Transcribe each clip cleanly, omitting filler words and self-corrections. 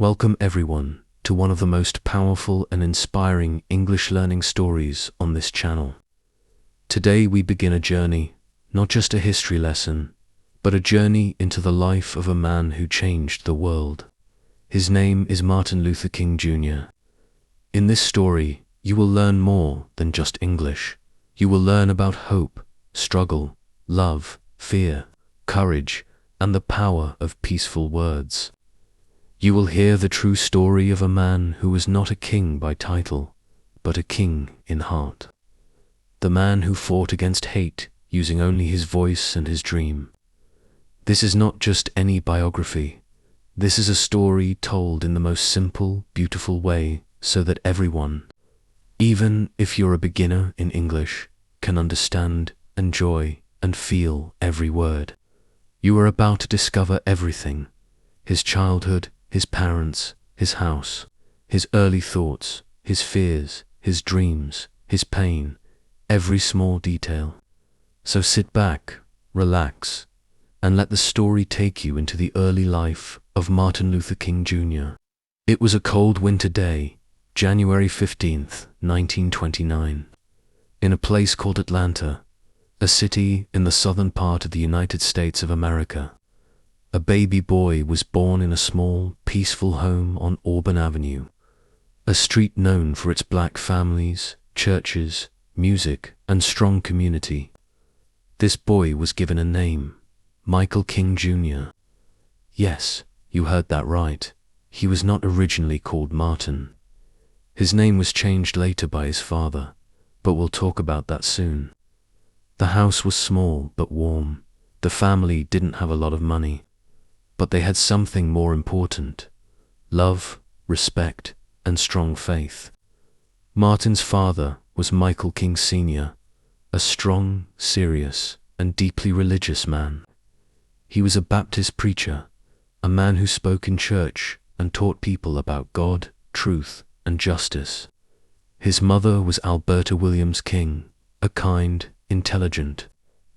Welcome everyone to one of the most powerful and inspiring English learning stories on this channel. Today we begin a journey, not just a history lesson, but a journey into the life of a man who changed the world. His name is Martin Luther King Jr. In this story, you will learn more than just English. You will learn about hope, struggle, love, fear, courage, and the power of peaceful words. You will hear the true story of a man who was not a king by title, but a king in heart. The man who fought against hate using only his voice and his dream. This is not just any biography. This is a story told in the most simple, beautiful way so that everyone, even if you're a beginner in English, can understand, enjoy, and feel every word. You are about to discover everything: his childhood, his parents, his house, his early thoughts, his fears, his dreams, his pain, every small detail. So sit back, relax, and let the story take you into the early life of Martin Luther King Jr. It was a cold winter day, January 15th, 1929, in a place called Atlanta, a city in the southern part of the United States of America. A baby boy was born in a small, peaceful home on Auburn Avenue, a street known for its black families, churches, music, and strong community. This boy was given a name, Michael King Jr. Yes, you heard that right. He was not originally called Martin. His name was changed later by his father, but we'll talk about that soon. The house was small but warm. The family didn't have a lot of money, but they had something more important: love, respect, and strong faith. Martin's father was Michael King Sr., a strong, serious, and deeply religious man. He was a Baptist preacher, a man who spoke in church and taught people about God, truth, and justice. His mother was Alberta Williams King, a kind, intelligent,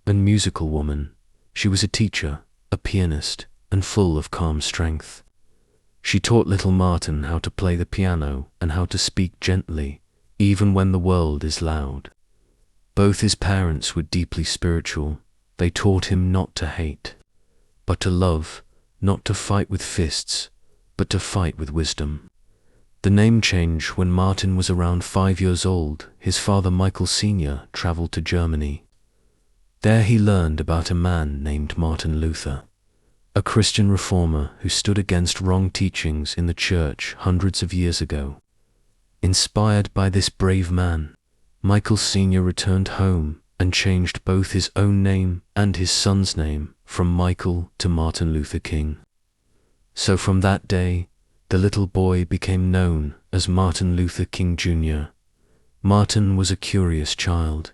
and musical woman. She was a teacher, a pianist, and full of calm strength. She taught little Martin how to play the piano and how to speak gently, even when the world is loud. Both his parents were deeply spiritual. They taught him not to hate, but to love, not to fight with fists, but to fight with wisdom. The name change: when Martin was around 5 years old, his father Michael Sr. traveled to Germany. There he learned about a man named Martin Luther, a Christian reformer who stood against wrong teachings in the church hundreds of years ago. Inspired by this brave man, Michael Sr. returned home and changed both his own name and his son's name from Michael to Martin Luther King. So from that day, the little boy became known as Martin Luther King Jr. Martin was a curious child.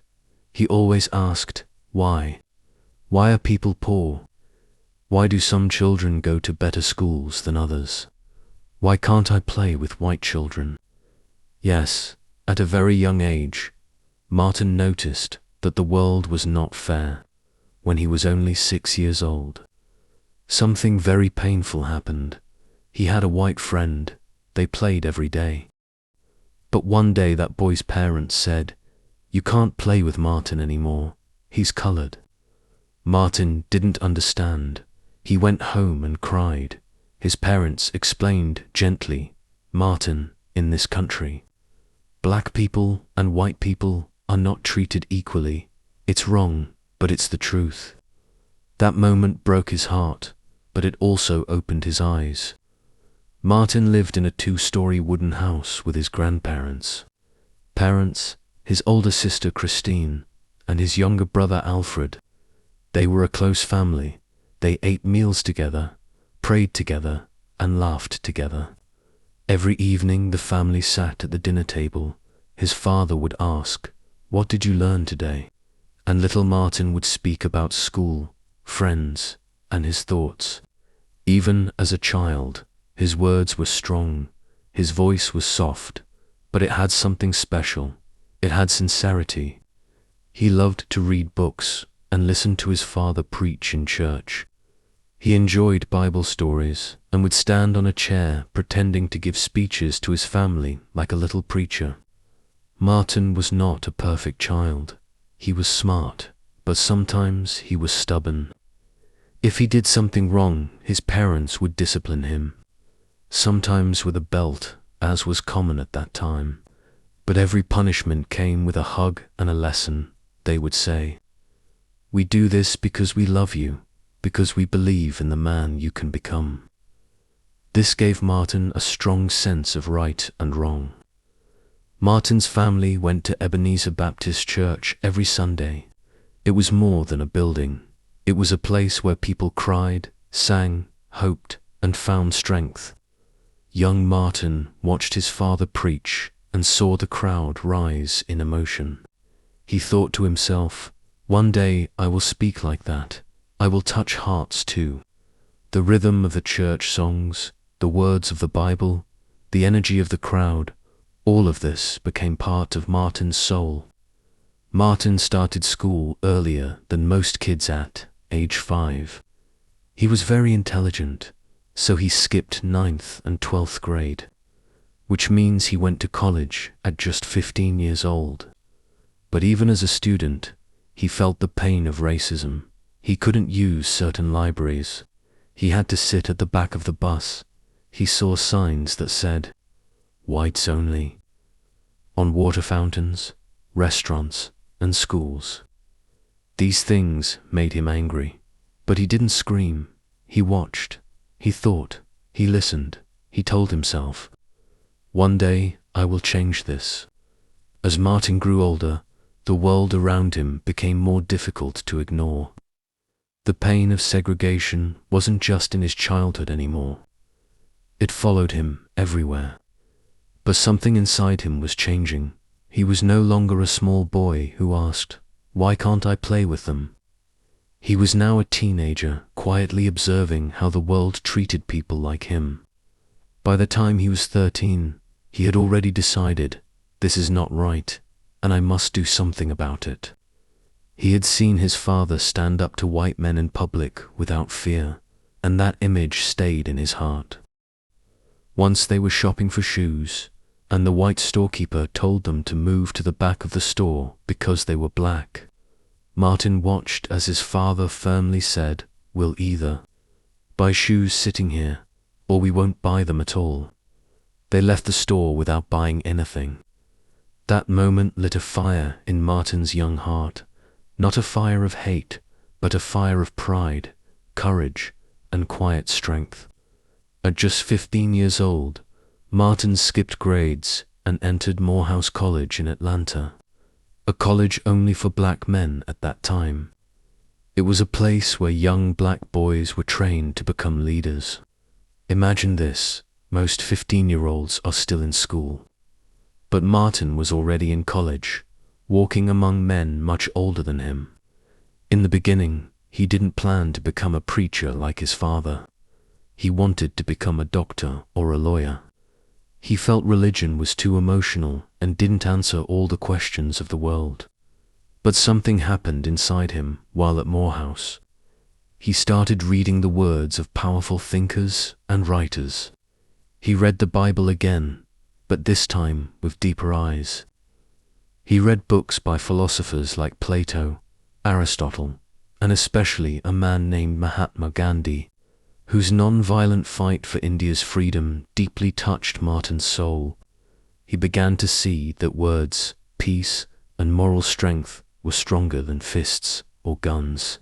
He always asked, why? Why are people poor? Why do some children go to better schools than others? Why can't I play with white children? Yes, at a very young age, Martin noticed that the world was not fair. When he was only 6 years old, something very painful happened. He had a white friend. They played every day. But one day that boy's parents said, "You can't play with Martin anymore. He's colored." Martin didn't understand. He went home and cried. His parents explained gently, "Martin, in this country, black people and white people are not treated equally. It's wrong, but it's the truth." That moment broke his heart, but it also opened his eyes. Martin lived in a 2-story wooden house with his grandparents. His older sister Christine, and his younger brother Alfred. They were a close family. They ate meals together, prayed together, and laughed together. Every evening the family sat at the dinner table. His father would ask, "What did you learn today?" And little Martin would speak about school, friends, and his thoughts. Even as a child, his words were strong, his voice was soft, but it had something special. It had sincerity. He loved to read books and listen to his father preach in church. He enjoyed Bible stories and would stand on a chair pretending to give speeches to his family like a little preacher. Martin was not a perfect child. He was smart, but sometimes he was stubborn. If he did something wrong, his parents would discipline him, sometimes with a belt, as was common at that time. But every punishment came with a hug and a lesson. They would say, "We do this because we love you, because we believe in the man you can become." This gave Martin a strong sense of right and wrong. Martin's family went to Ebenezer Baptist Church every Sunday. It was more than a building. It was a place where people cried, sang, hoped, and found strength. Young Martin watched his father preach and saw the crowd rise in emotion. He thought to himself, "One day I will speak like that. I will touch hearts too." The rhythm of the church songs, the words of the Bible, the energy of the crowd, all of this became part of Martin's soul. Martin started school earlier than most kids at age 5. He was very intelligent, so he skipped 9th and 12th grade, which means he went to college at just 15 years old. But even as a student, he felt the pain of racism. He couldn't use certain libraries. He had to sit at the back of the bus. He saw signs that said, "Whites only," on water fountains, restaurants, and schools. These things made him angry, but he didn't scream. He watched, he thought, he listened, he told himself, "One day I will change this." As Martin grew older, the world around him became more difficult to ignore. The pain of segregation wasn't just in his childhood anymore. It followed him everywhere. But something inside him was changing. He was no longer a small boy who asked, "Why can't I play with them?" He was now a teenager, quietly observing how the world treated people like him. By the time he was 13, he had already decided, "This is not right, and I must do something about it." He had seen his father stand up to white men in public without fear, and that image stayed in his heart. Once they were shopping for shoes, and the white storekeeper told them to move to the back of the store because they were black. Martin watched as his father firmly said, "We'll either buy shoes sitting here, or we won't buy them at all." They left the store without buying anything. That moment lit a fire in Martin's young heart, not a fire of hate, but a fire of pride, courage, and quiet strength. At just 15 years old, Martin skipped grades and entered Morehouse College in Atlanta, a college only for black men at that time. It was a place where young black boys were trained to become leaders. Imagine this, most 15-year-olds are still in school. But Martin was already in college, walking among men much older than him. In the beginning, he didn't plan to become a preacher like his father. He wanted to become a doctor or a lawyer. He felt religion was too emotional and didn't answer all the questions of the world. But something happened inside him while at Morehouse. He started reading the words of powerful thinkers and writers. He read the Bible again, but this time with deeper eyes. He read books by philosophers like Plato, Aristotle, and especially a man named Mahatma Gandhi, whose non-violent fight for India's freedom deeply touched Martin's soul. He began to see that words, peace, and moral strength were stronger than fists or guns.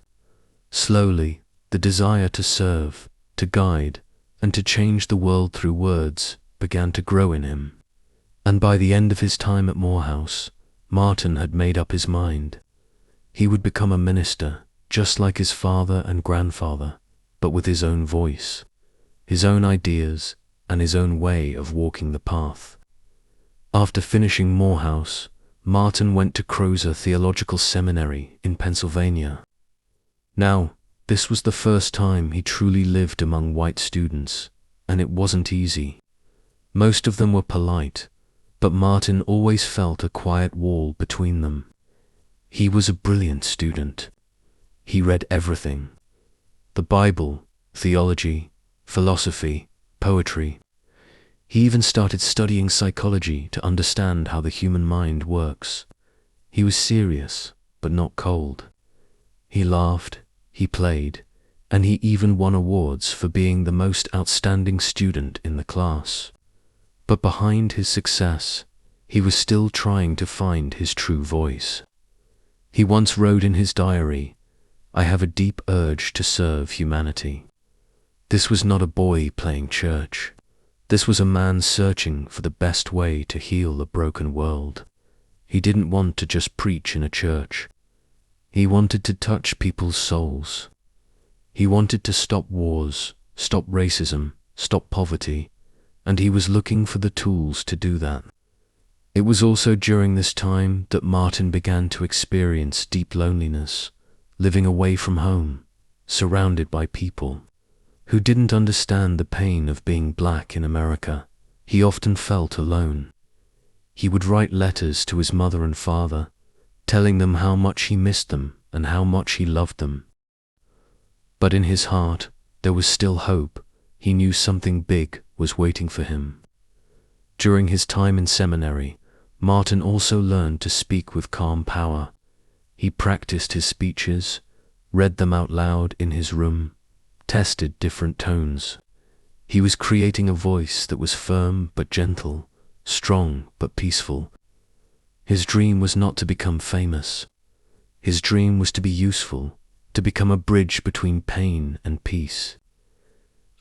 Slowly, the desire to serve, to guide, and to change the world through words began to grow in him. And by the end of his time at Morehouse, Martin had made up his mind. He would become a minister, just like his father and grandfather, but with his own voice, his own ideas, and his own way of walking the path. After finishing Morehouse, Martin went to Crozer Theological Seminary in Pennsylvania. Now, this was the first time he truly lived among white students, and it wasn't easy. Most of them were polite, but Martin always felt a quiet wall between them. He was a brilliant student. He read everything: the Bible, theology, philosophy, poetry. He even started studying psychology to understand how the human mind works. He was serious, but not cold. He laughed, he played, and he even won awards for being the most outstanding student in the class. But behind his success, he was still trying to find his true voice. He once wrote in his diary, "I have a deep urge to serve humanity." This was not a boy playing church. This was a man searching for the best way to heal a broken world. He didn't want to just preach in a church. He wanted to touch people's souls. He wanted to stop wars, stop racism, stop poverty, and he was looking for the tools to do that. It was also during this time that Martin began to experience deep loneliness, living away from home, surrounded by people who didn't understand the pain of being black in America. He often felt alone. He would write letters to his mother and father, telling them how much he missed them and how much he loved them. But in his heart, there was still hope. He knew something big was waiting for him. During his time in seminary, Martin also learned to speak with calm power. He practiced his speeches, read them out loud in his room, tested different tones. He was creating a voice that was firm but gentle, strong but peaceful. His dream was not to become famous. His dream was to be useful, to become a bridge between pain and peace.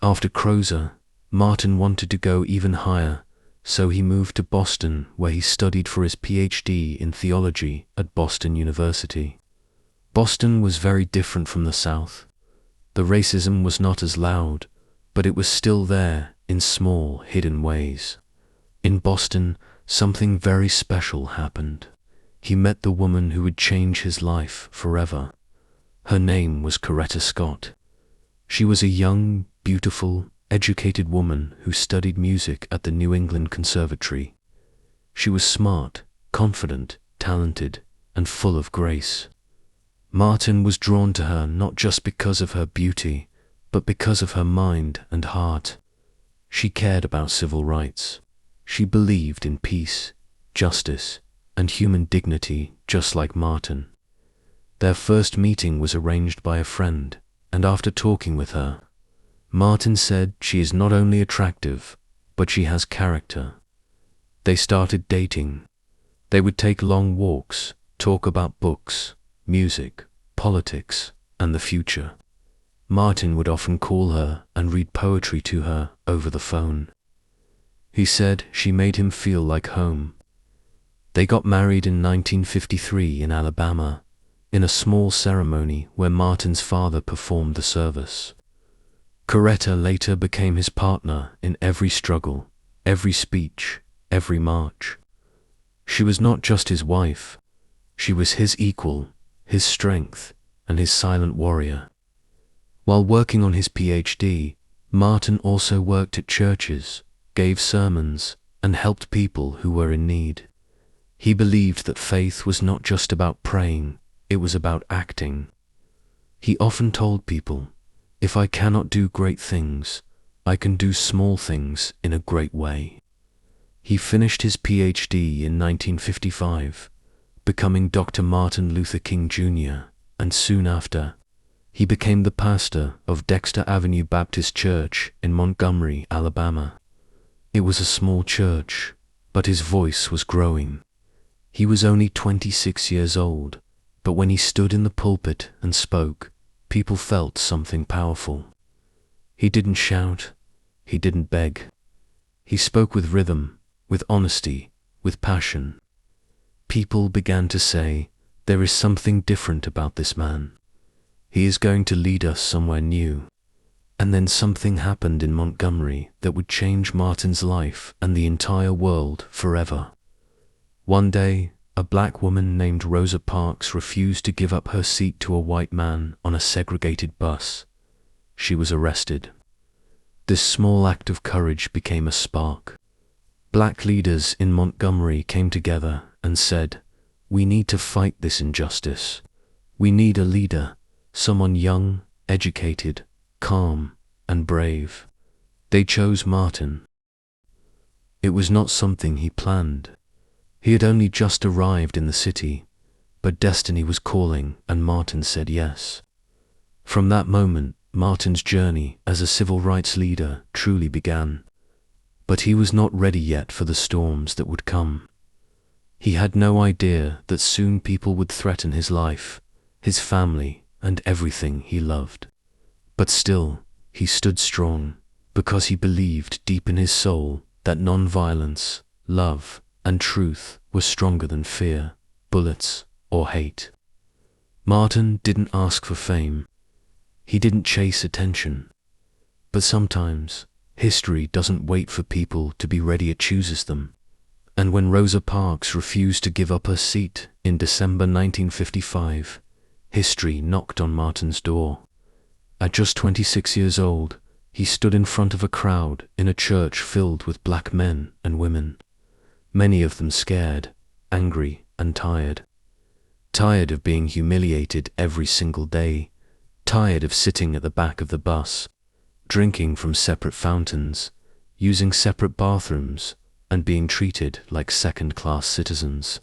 After Crozer, Martin wanted to go even higher, so he moved to Boston, where he studied for his PhD in theology at Boston University. Boston was very different from the South. The racism was not as loud, but it was still there in small, hidden ways. In Boston, something very special happened. He met the woman who would change his life forever. Her name was Coretta Scott. She was a young, beautiful, educated woman who studied music at the New England Conservatory. She was smart, confident, talented, and full of grace. Martin was drawn to her not just because of her beauty, but because of her mind and heart. She cared about civil rights. She believed in peace, justice, and human dignity, just like Martin. Their first meeting was arranged by a friend, and after talking with her, Martin said she is not only attractive, but she has character. They started dating. They would take long walks, talk about books, music, politics, and the future. Martin would often call her and read poetry to her over the phone. He said she made him feel like home. They got married in 1953 in Alabama, in a small ceremony where Martin's father performed the service. Coretta later became his partner in every struggle, every speech, every march. She was not just his wife, she was his equal, his strength, and his silent warrior. While working on his PhD, Martin also worked at churches, gave sermons, and helped people who were in need. He believed that faith was not just about praying, it was about acting. He often told people, "If I cannot do great things, I can do small things in a great way." He finished his PhD in 1955, becoming Dr. Martin Luther King Jr., and soon after, he became the pastor of Dexter Avenue Baptist Church in Montgomery, Alabama. It was a small church, but his voice was growing. He was only 26 years old, but when he stood in the pulpit and spoke, people felt something powerful. He didn't shout, he didn't beg. He spoke with rhythm, with honesty, with passion. People began to say, "There is something different about this man. He is going to lead us somewhere new." And then something happened in Montgomery that would change Martin's life and the entire world forever. One day, a black woman named Rosa Parks refused to give up her seat to a white man on a segregated bus. She was arrested. This small act of courage became a spark. Black leaders in Montgomery came together and said, "We need to fight this injustice. We need a leader, someone young, educated, calm, and brave. They chose Martin. It was not something he planned. He had only just arrived in the city, but destiny was calling and Martin said yes. From that moment, Martin's journey as a civil rights leader truly began. But he was not ready yet for the storms that would come. He had no idea that soon people would threaten his life, his family, and everything he loved. But still, he stood strong, because he believed deep in his soul that non-violence, love, and truth were stronger than fear, bullets, or hate. Martin didn't ask for fame. He didn't chase attention. But sometimes, history doesn't wait for people to be ready, it chooses them. And when Rosa Parks refused to give up her seat in December 1955, history knocked on Martin's door. At just 26 years old, he stood in front of a crowd in a church filled with black men and women, many of them scared, angry, and tired. Tired of being humiliated every single day, tired of sitting at the back of the bus, drinking from separate fountains, using separate bathrooms, and being treated like second-class citizens.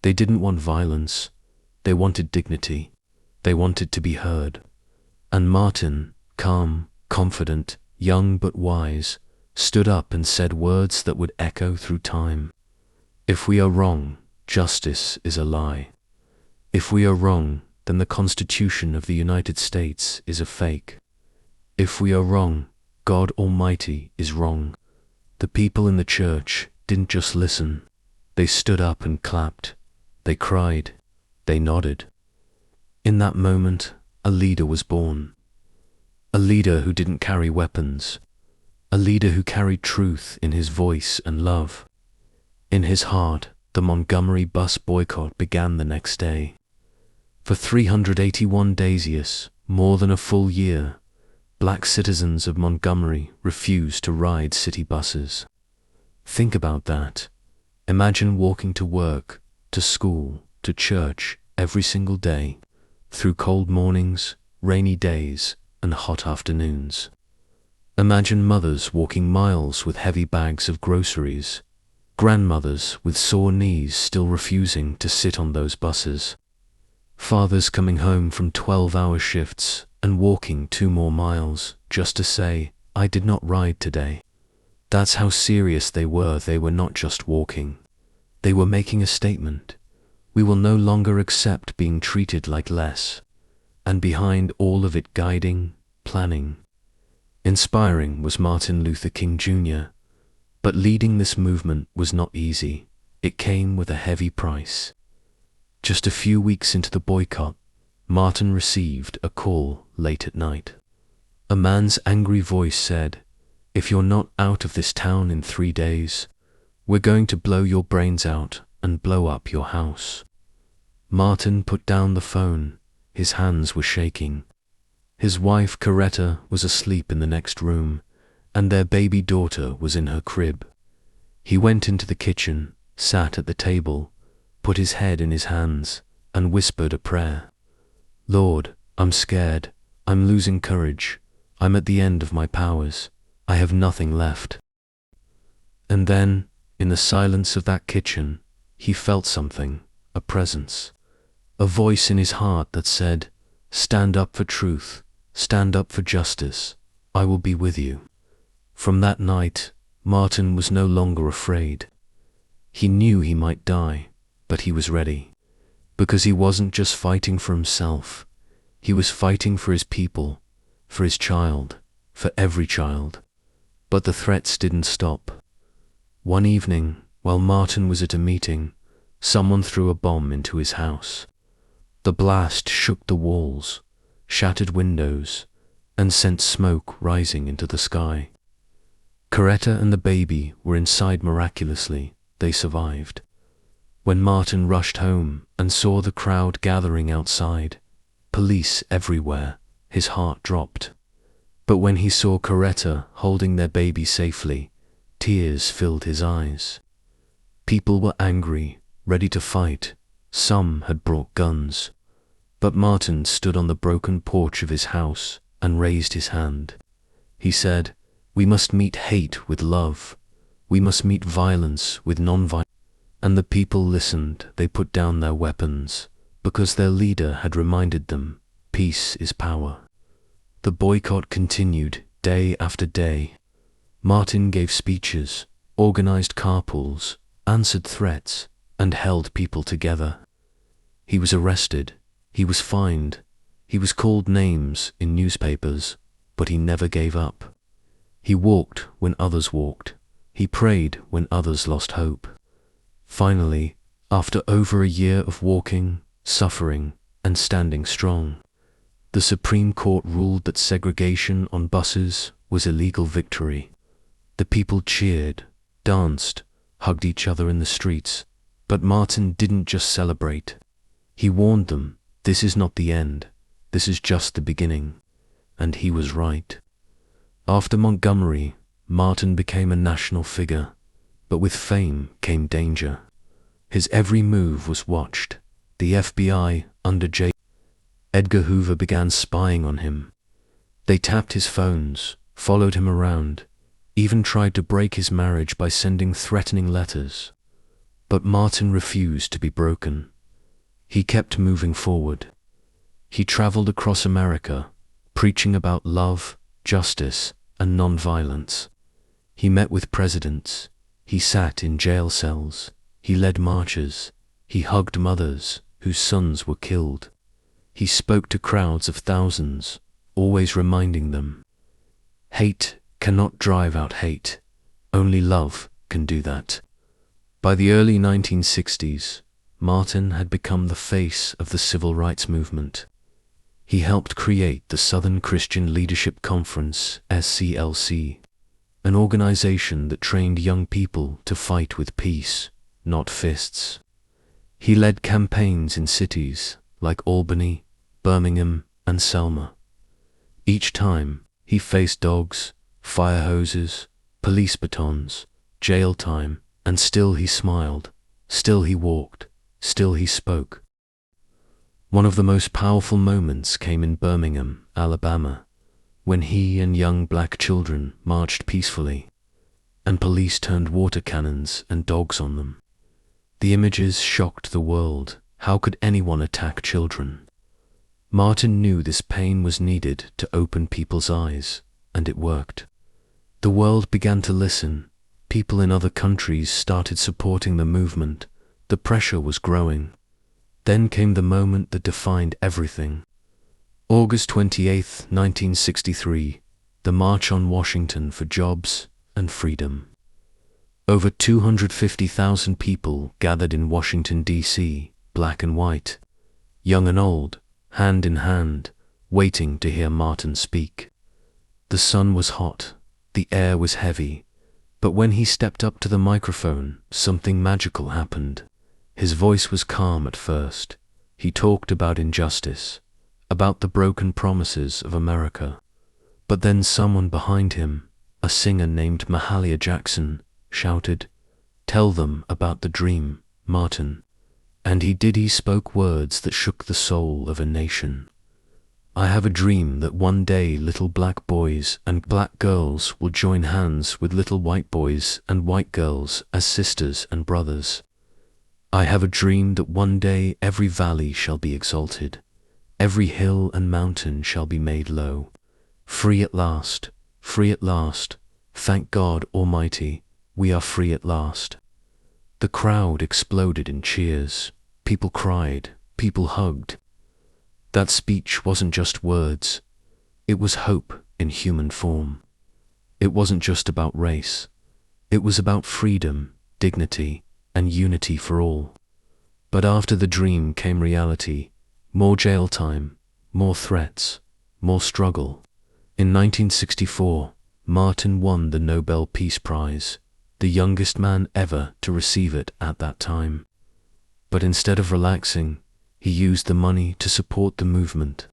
They didn't want violence. They wanted dignity. They wanted to be heard. And Martin, calm, confident, young but wise, stood up and said words that would echo through time. If we are wrong, justice is a lie. If we are wrong, then the Constitution of the United States is a fake. If we are wrong, God Almighty is wrong. The people in the church didn't just listen. They stood up and clapped. They cried. They nodded. In that moment, a leader was born. A leader who didn't carry weapons. A leader who carried truth in his voice and love. In his heart, the Montgomery bus boycott began the next day. For 381 days, more than a full year, black citizens of Montgomery refused to ride city buses. Think about that. Imagine walking to work, to school, to church every single day, through cold mornings, rainy days, and hot afternoons. Imagine mothers walking miles with heavy bags of groceries, grandmothers with sore knees still refusing to sit on those buses, fathers coming home from 12-hour shifts and walking 2 more miles just to say, "I did not ride today." That's how serious they were. They were not just walking. They were making a statement. We will no longer accept being treated like less. And behind all of it, guiding, planning, inspiring, was Martin Luther King Jr. But leading this movement was not easy. It came with a heavy price. Just a few weeks into the boycott, Martin received a call late at night. A man's angry voice said, "If you're not out of this town in 3 days, we're going to blow your brains out and blow up your house." Martin put down the phone. His hands were shaking. His wife, Coretta, was asleep in the next room, and their baby daughter was in her crib. He went into the kitchen, sat at the table, put his head in his hands, and whispered a prayer. "Lord, I'm scared. I'm losing courage. I'm at the end of my powers. I have nothing left." And then, in the silence of that kitchen, he felt something, a presence, a voice in his heart that said, "Stand up for truth, stand up for justice. I will be with you." From that night, Martin was no longer afraid. He knew he might die, but he was ready. Because he wasn't just fighting for himself. He was fighting for his people, for his child, for every child. But the threats didn't stop. One evening, while Martin was at a meeting, someone threw a bomb into his house. The blast shook the walls, shattered windows, and sent smoke rising into the sky. Coretta and the baby were inside miraculously. They survived. When Martin rushed home and saw the crowd gathering outside, police everywhere, his heart dropped. But when he saw Coretta holding their baby safely, tears filled his eyes. People were angry, ready to fight. Some had brought guns. But Martin stood on the broken porch of his house and raised his hand. He said, "We must meet hate with love. We must meet violence with non-violence." And the people listened. They put down their weapons, because their leader had reminded them, peace is power. The boycott continued day after day. Martin gave speeches, organized carpools, answered threats, and held people together. He was arrested, he was fined, he was called names in newspapers, but he never gave up. He walked when others walked. He prayed when others lost hope. Finally, after over a year of walking, suffering, and standing strong, the Supreme Court ruled that segregation on buses was a legal victory. The people cheered, danced, hugged each other in the streets, but Martin didn't just celebrate. He warned them, this is not the end, this is just the beginning. And he was right. After Montgomery, Martin became a national figure, but with fame came danger. His every move was watched. The FBI, under Jaed, Edgar Hoover, began spying on him. They tapped his phones, followed him around, even tried to break his marriage by sending threatening letters. But Martin refused to be broken. He kept moving forward. He traveled across America, preaching about love, justice, and non-violence. He met with presidents. He sat in jail cells. He led marches. He hugged mothers whose sons were killed. He spoke to crowds of thousands, always reminding them, hate cannot drive out hate. Only love can do that. By the early 1960s, Martin had become the face of the civil rights movement. He helped create the Southern Christian Leadership Conference, SCLC, an organization that trained young people to fight with peace, not fists. He led campaigns in cities like Albany, Birmingham, and Selma. Each time, he faced dogs, fire hoses, police batons, jail time, and still he smiled, still he walked, still he spoke. One of the most powerful moments came in Birmingham, Alabama, when he and young black children marched peacefully, and police turned water cannons and dogs on them. The images shocked the world. How could anyone attack children? Martin knew this pain was needed to open people's eyes, and it worked. The world began to listen. People in other countries started supporting the movement. The pressure was growing. Then came the moment that defined everything. August 28, 1963, the March on Washington for Jobs and Freedom. Over 250,000 people gathered in Washington, D.C., black and white, young and old, hand in hand, waiting to hear Martin speak. The sun was hot, the air was heavy, but when he stepped up to the microphone, something magical happened. His voice was calm at first. He talked about injustice, about the broken promises of America. But then someone behind him, a singer named Mahalia Jackson, shouted, "Tell them about the dream, Martin." And he did. He spoke words that shook the soul of a nation. "I have a dream that one day little black boys and black girls will join hands with little white boys and white girls as sisters and brothers. I have a dream that one day every valley shall be exalted, every hill and mountain shall be made low. Free at last, thank God Almighty, we are free at last." The crowd exploded in cheers. People cried, people hugged. That speech wasn't just words. It was hope in human form. It wasn't just about race. It was about freedom, dignity, and unity for all. But after the dream came reality, more jail time, more threats, more struggle. In 1964, Martin won the Nobel Peace Prize, the youngest man ever to receive it at that time. But instead of relaxing, he used the money to support the movement.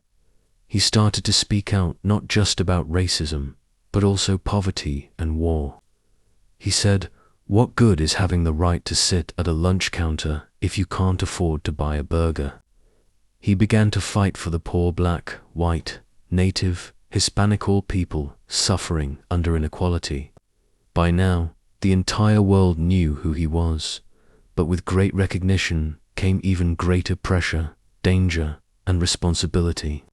He started to speak out not just about racism, but also poverty and war. He said, "What good is having the right to sit at a lunch counter if you can't afford to buy a burger?" He began to fight for the poor black, white, Native, Hispanic all people suffering under inequality. By now, the entire world knew who he was, but with great recognition came even greater pressure, danger, and responsibility.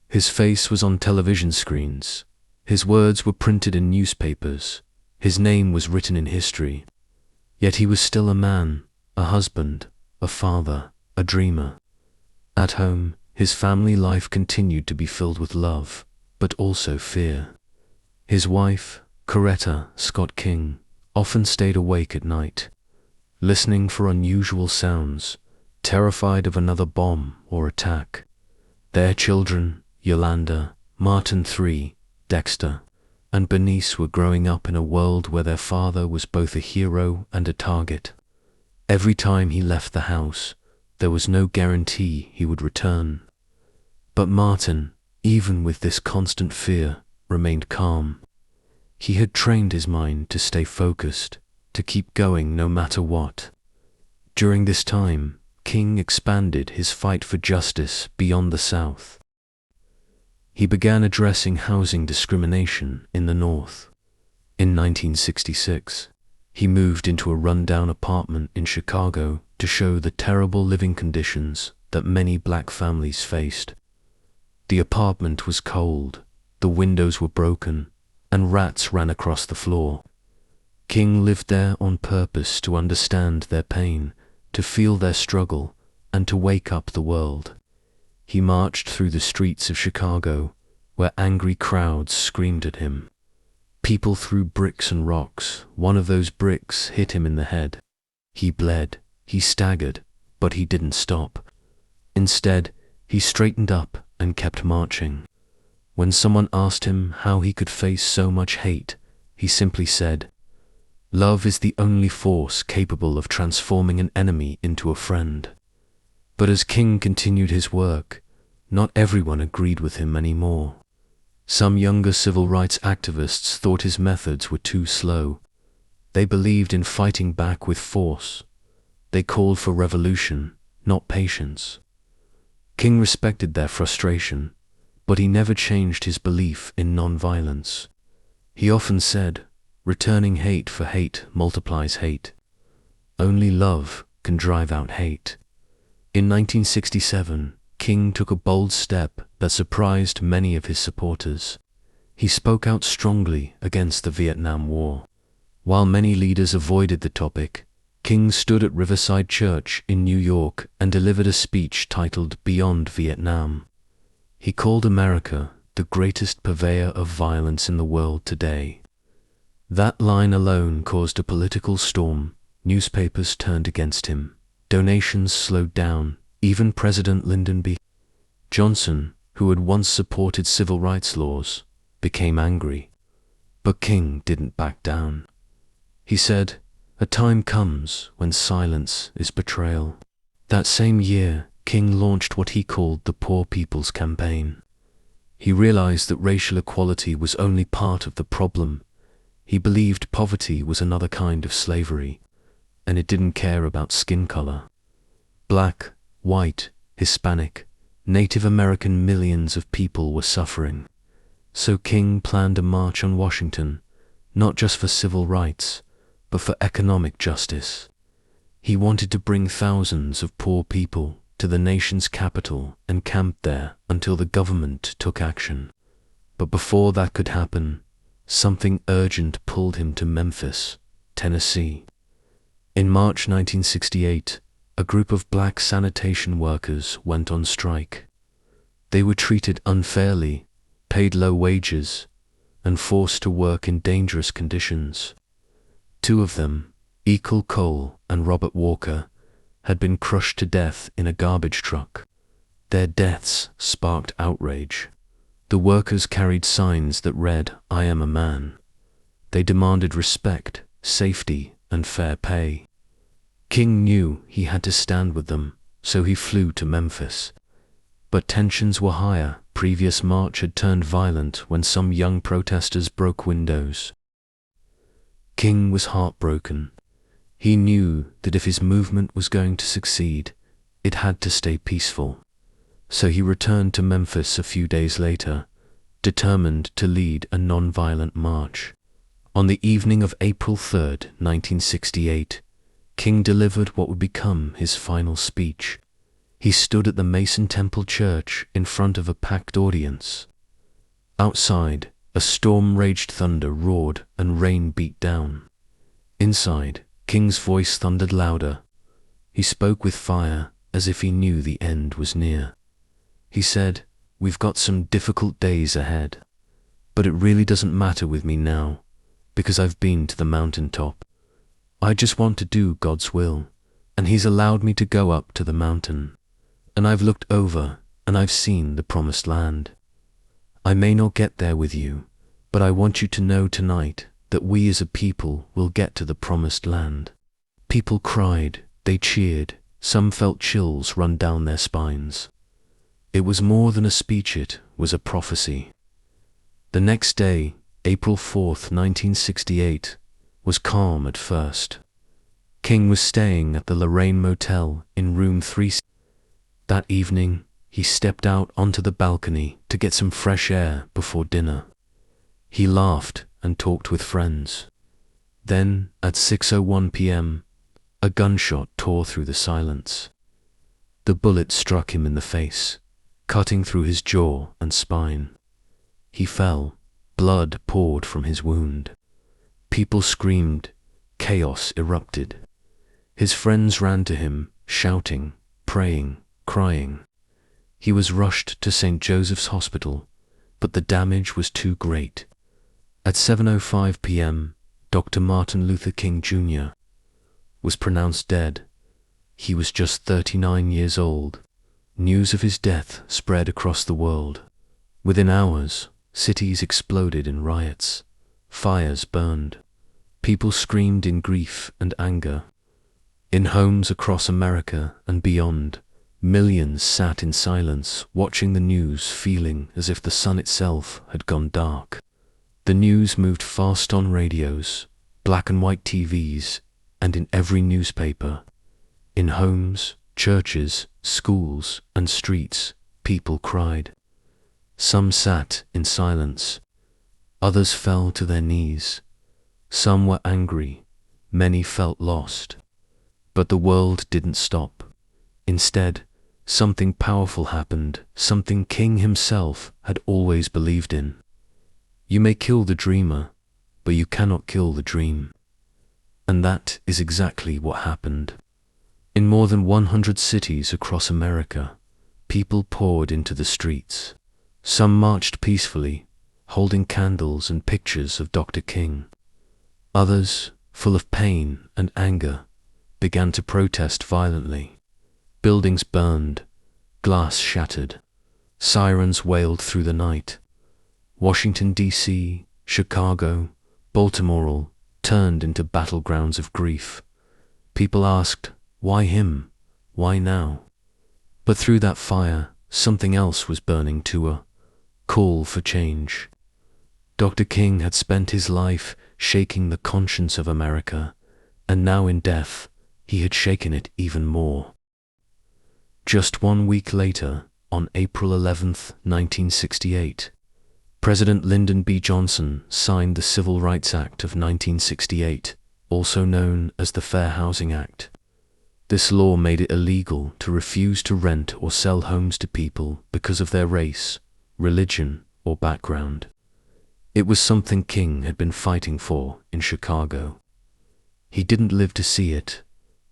His face was on television screens, his words were printed in newspapers, his name was written in history. Yet he was still a man, a husband, a father, a dreamer. At home, his family life continued to be filled with love, but also fear. His wife, Coretta Scott King, often stayed awake at night, listening for unusual sounds, terrified of another bomb or attack. Their children, Yolanda, Martin III, Dexter, and Bernice were growing up in a world where their father was both a hero and a target. Every time he left the house, there was no guarantee he would return. But Martin, even with this constant fear, remained calm. He had trained his mind to stay focused, to keep going no matter what. During this time, King expanded his fight for justice beyond the South. He began addressing housing discrimination in the North. In 1966, he moved into a rundown apartment in Chicago to show the terrible living conditions that many black families faced. The apartment was cold, the windows were broken, and rats ran across the floor. King lived there on purpose to understand their pain, to feel their struggle, and to wake up the world. He marched through the streets of Chicago, where angry crowds screamed at him. People threw bricks and rocks. One of those bricks hit him in the head. He bled, he staggered, but he didn't stop. Instead, he straightened up and kept marching. When someone asked him how he could face so much hate, he simply said, "Love is the only force capable of transforming an enemy into a friend." But as King continued his work, not everyone agreed with him anymore. Some younger civil rights activists thought his methods were too slow. They believed in fighting back with force. They called for revolution, not patience. King respected their frustration, but he never changed his belief in non-violence. He often said, "Returning hate for hate multiplies hate. Only love can drive out hate." In 1967, King took a bold step that surprised many of his supporters. He spoke out strongly against the Vietnam War. While many leaders avoided the topic, King stood at Riverside Church in New York and delivered a speech titled "Beyond Vietnam." He called America the greatest purveyor of violence in the world today. That line alone caused a political storm. Newspapers turned against him. Donations slowed down. Even President Lyndon B. Johnson, who had once supported civil rights laws, became angry. But King didn't back down. He said, "A time comes when silence is betrayal." That same year, King launched what he called the Poor People's Campaign. He realized that racial equality was only part of the problem. He believed poverty was another kind of slavery, and it didn't care about skin color. Black, white, Hispanic, Native American, millions of people were suffering. So King planned a march on Washington, not just for civil rights, but for economic justice. He wanted to bring thousands of poor people to the nation's capital and camp there until the government took action. But before that could happen, something urgent pulled him to Memphis, Tennessee. In March 1968, a group of black sanitation workers went on strike. They were treated unfairly, paid low wages, and forced to work in dangerous conditions. Two of them, Ekel Cole and Robert Walker, had been crushed to death in a garbage truck. Their deaths sparked outrage. The workers carried signs that read, "I am a man." They demanded respect, safety, and fair pay. King knew he had to stand with them, so he flew to Memphis. But tensions were higher. Previous March had turned violent when some young protesters broke windows. King was heartbroken. He knew that if his movement was going to succeed, it had to stay peaceful. So he returned to Memphis a few days later, determined to lead a non-violent march. On the evening of April 3rd, 1968, King delivered what would become his final speech. He stood at the Mason Temple Church in front of a packed audience. Outside, a storm raged, thunder roared, and rain beat down. Inside, King's voice thundered louder. He spoke with fire, as if he knew the end was near. He said, "We've got some difficult days ahead, but it really doesn't matter with me now, because I've been to the mountaintop. I just want to do God's will, and He's allowed me to go up to the mountain. And I've looked over, and I've seen the promised land. I may not get there with you, but I want you to know tonight that we as a people will get to the promised land." People cried, they cheered, some felt chills run down their spines. It was more than a speech, it was a prophecy. The next day, April 4th, 1968, was calm at first. King was staying at the Lorraine Motel in room 3. That evening, he stepped out onto the balcony to get some fresh air before dinner. He laughed and talked with friends. Then, at 6:01 p.m., a gunshot tore through the silence. The bullet struck him in the face, cutting through his jaw and spine. He fell. Blood poured from his wound. People screamed. Chaos erupted. His friends ran to him, shouting, praying, crying. He was rushed to St. Joseph's Hospital, but the damage was too great. At 7:05 p.m., Dr. Martin Luther King Jr. was pronounced dead. He was just 39 years old. News of his death spread across the world. Within hours, cities exploded in riots. Fires burned. People screamed in grief and anger. In homes across America and beyond, millions sat in silence, watching the news, feeling as if the sun itself had gone dark. The news moved fast on radios, black and white TVs, and in every newspaper. In homes, churches, schools, and streets, people cried. Some sat in silence. Others fell to their knees. Some were angry. Many felt lost. But the world didn't stop. Instead, something powerful happened, something King himself had always believed in. You may kill the dreamer, but you cannot kill the dream. And that is exactly what happened. In more than 100 cities across America, people poured into the streets. Some marched peacefully, holding candles and pictures of Dr. King. Others, full of pain and anger, began to protest violently. Buildings burned, glass shattered, sirens wailed through the night. Washington, D.C., Chicago, Baltimore all turned into battlegrounds of grief. People asked, why him? Why now? But through that fire, something else was burning too, a call for change. Dr. King had spent his life shaking the conscience of America, and now in death, he had shaken it even more. Just 1 week later, on April 11th, 1968, President Lyndon B. Johnson signed the Civil Rights Act of 1968, also known as the Fair Housing Act. This law made it illegal to refuse to rent or sell homes to people because of their race, religion, or background. It was something King had been fighting for in Chicago. He didn't live to see it,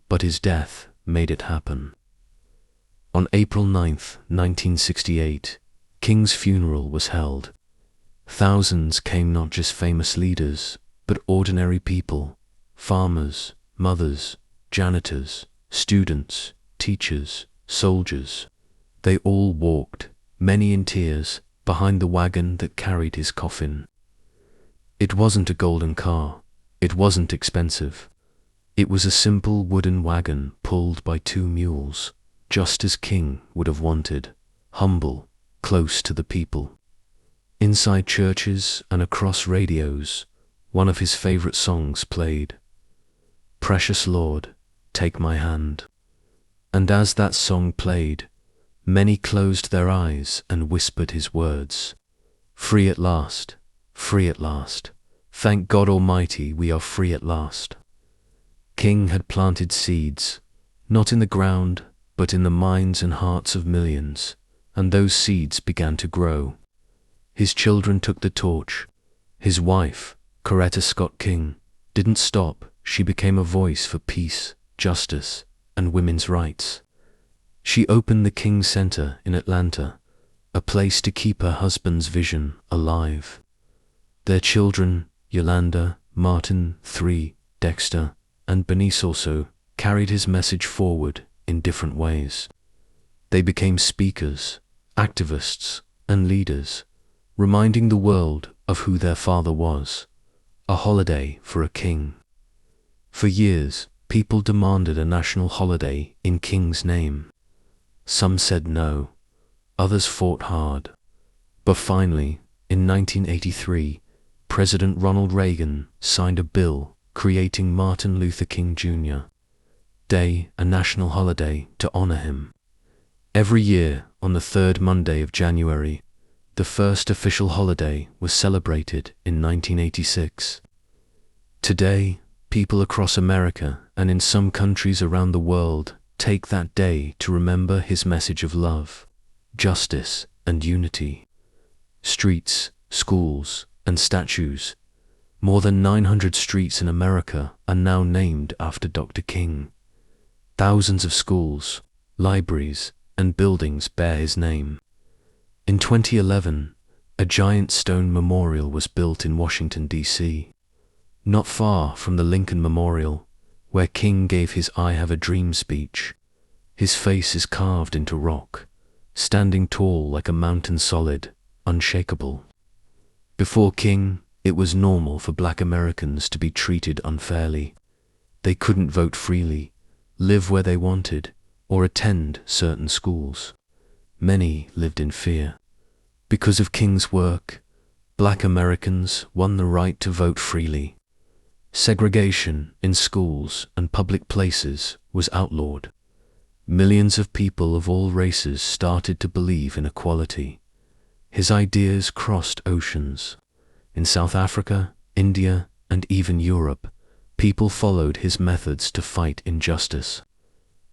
but his death made it happen. On April 9th, 1968, King's funeral was held. Thousands came, not just famous leaders, but ordinary people, farmers, mothers, janitors, students, teachers, soldiers. They all walked, many in tears, behind the wagon that carried his coffin. It wasn't a golden car. It wasn't expensive. It was a simple wooden wagon pulled by 2 mules, just as King would have wanted, humble, close to the people. Inside churches and across radios, one of his favorite songs played. Precious Lord, take my hand. And as that song played, many closed their eyes and whispered his words. Free at last, free at last. Thank God Almighty, we are free at last. King had planted seeds, not in the ground, but in the minds and hearts of millions, and those seeds began to grow. His children took the torch. His wife, Coretta Scott King, didn't stop. She became a voice for peace, justice, and women's rights. She opened the King Center in Atlanta, a place to keep her husband's vision alive. Their children, Yolanda, Martin, 3, Dexter, and Bernice also, carried his message forward in different ways. They became speakers, activists, and leaders, reminding the world of who their father was, a holiday for a king. For years, people demanded a national holiday in King's name. Some said no, others fought hard. But finally, in 1983, President Ronald Reagan signed a bill creating Martin Luther King Jr. Day, a national holiday to honor him. Every year, on the third Monday of January, the first official holiday was celebrated in 1986. Today, people across America and in some countries around the world take that day to remember his message of love, justice, and unity. Streets, schools, and statues. More than 900 streets in America are now named after Dr. King. Thousands of schools, libraries, and buildings bear his name. In 2011, a giant stone memorial was built in Washington, D.C., not far from the Lincoln Memorial, where King gave his I Have a Dream speech. His face is carved into rock, standing tall like a mountain, solid, unshakable. Before King, it was normal for Black Americans to be treated unfairly. They couldn't vote freely, live where they wanted, or attend certain schools. Many lived in fear. Because of King's work, Black Americans won the right to vote freely. Segregation in schools and public places was outlawed. Millions of people of all races started to believe in equality. His ideas crossed oceans. In South Africa, India, and even Europe, people followed his methods to fight injustice.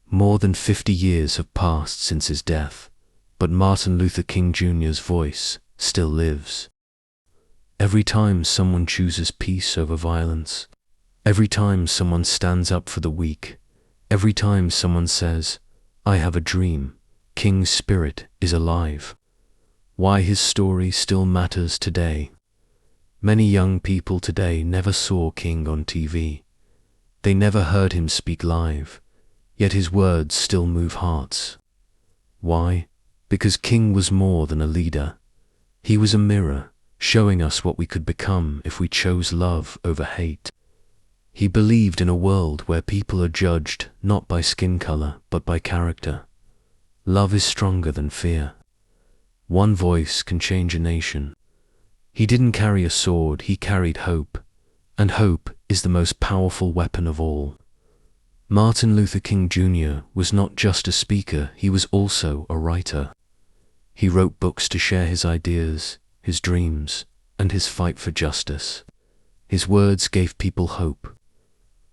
More than 50 years have passed since his death, but Martin Luther King Jr.'s voice still lives. Every time someone chooses peace over violence, every time someone stands up for the weak, every time someone says, "I have a dream," King's spirit is alive. Why his story still matters today. Many young people today never saw King on TV. They never heard him speak live, yet his words still move hearts. Why? Because King was more than a leader. He was a mirror, showing us what we could become if we chose love over hate. He believed in a world where people are judged not by skin color, but by character. Love is stronger than fear. One voice can change a nation. He didn't carry a sword, he carried hope, and hope is the most powerful weapon of all. Martin Luther King Jr. was not just a speaker, he was also a writer. He wrote books to share his ideas, his dreams, and his fight for justice. His words gave people hope.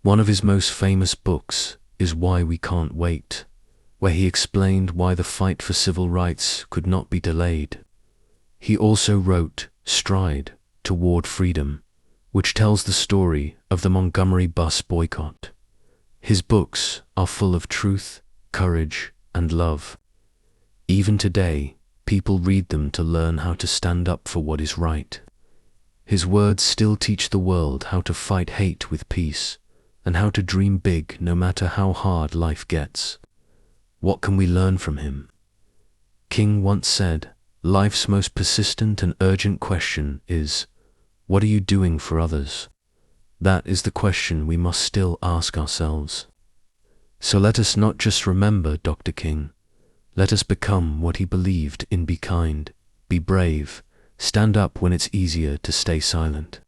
One of his most famous books is Why We Can't Wait, where he explained why the fight for civil rights could not be delayed. He also wrote Stride Toward Freedom, which tells the story of the Montgomery bus boycott. His books are full of truth, courage, and love. Even today, people read them to learn how to stand up for what is right. His words still teach the world how to fight hate with peace, and how to dream big no matter how hard life gets. What can we learn from him? King once said, "Life's most persistent and urgent question is, what are you doing for others?" That is the question we must still ask ourselves. So let us not just remember Dr. King. Let us become what he believed in. Be kind, be brave, stand up when it's easier to stay silent.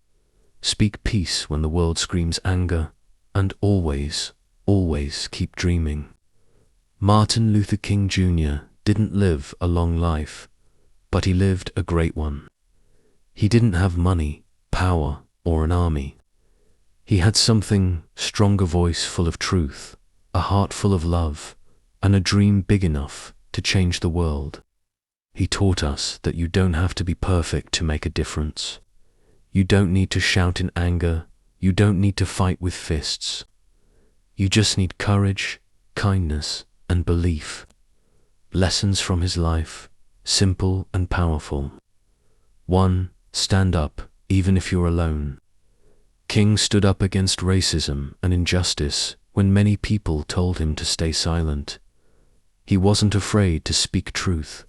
Speak peace when the world screams anger, and always, always keep dreaming. Martin Luther King Jr. didn't live a long life, but he lived a great one. He didn't have money, power, or an army. He had something, stronger voice full of truth, a heart full of love, and a dream big enough to change the world. He taught us that you don't have to be perfect to make a difference. You don't need to shout in anger. You don't need to fight with fists. You just need courage, kindness, and belief. Lessons from his life, simple and powerful. 1. Stand up, even if you're alone. King stood up against racism and injustice when many people told him to stay silent. He wasn't afraid to speak truth.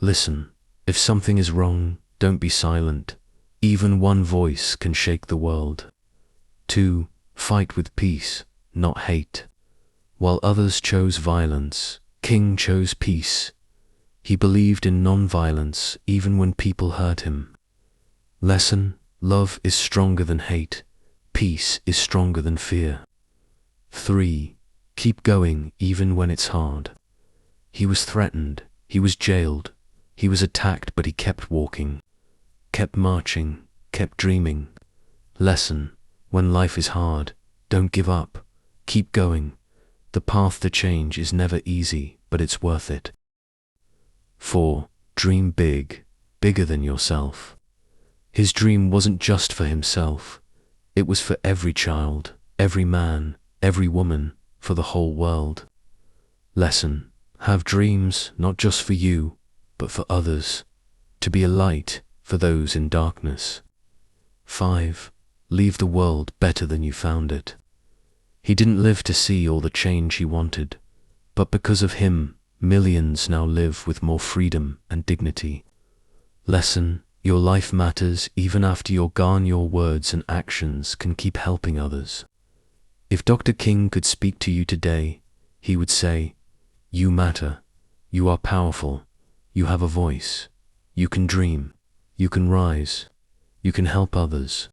Listen, if something is wrong, don't be silent. Even one voice can shake the world. 2. Fight with peace, not hate. While others chose violence, King chose peace. He believed in non-violence even when people hurt him. Lesson: love is stronger than hate. Peace is stronger than fear. 3. Keep going even when it's hard. He was threatened, he was jailed, he was attacked, but he kept walking, kept marching, kept dreaming. Lesson: when life is hard, don't give up. Keep going. The path to change is never easy, but it's worth it. 4. Dream big, bigger than yourself. His dream wasn't just for himself. It was for every child, every man, every woman, for the whole world. Lesson: have dreams not just for you, but for others, to be a light for those in darkness. 5. Leave the world better than you found it. He didn't live to see all the change he wanted, but because of him, millions now live with more freedom and dignity. Lesson: your life matters even after you're gone. Your words and actions can keep helping others. If Dr. King could speak to you today, he would say, you matter, you are powerful, you have a voice, you can dream, you can rise, you can help others,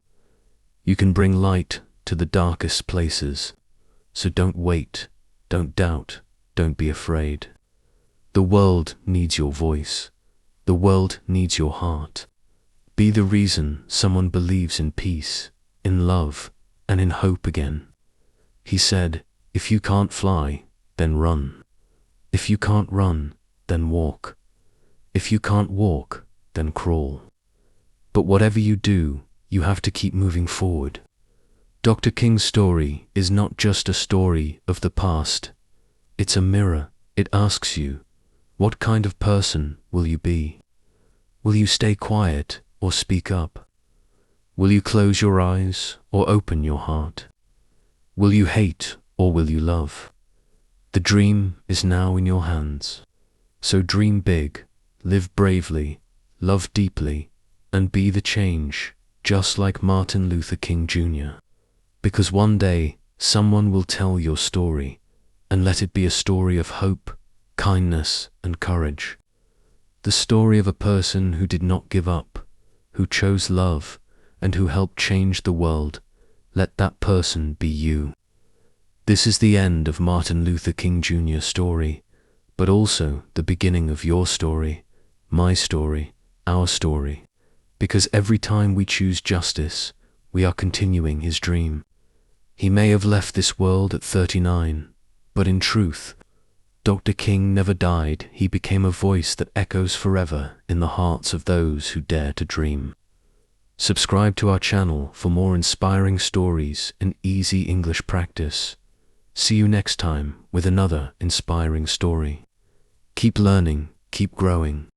you can bring light to the darkest places. So don't wait, don't doubt, don't be afraid. The world needs your voice. The world needs your heart. Be the reason someone believes in peace, in love, and in hope again. He said, if you can't fly, then run. If you can't run, then walk. If you can't walk, then crawl. But whatever you do, you have to keep moving forward. Dr. King's story is not just a story of the past. It's a mirror. It asks you, what kind of person will you be? Will you stay quiet or speak up? Will you close your eyes or open your heart? Will you hate or will you love? The dream is now in your hands. So dream big, live bravely, love deeply, and be the change, just like Martin Luther King Jr. Because one day, someone will tell your story, and let it be a story of hope, kindness, and courage. The story of a person who did not give up, who chose love, and who helped change the world. Let that person be you. This is the end of Martin Luther King Jr.'s story, but also the beginning of your story, my story, our story. Because every time we choose justice, we are continuing his dream. He may have left this world at 39, but in truth, Dr. King never died. He became a voice that echoes forever in the hearts of those who dare to dream. Subscribe to our channel for more inspiring stories and easy English practice. See you next time with another inspiring story. Keep learning, keep growing,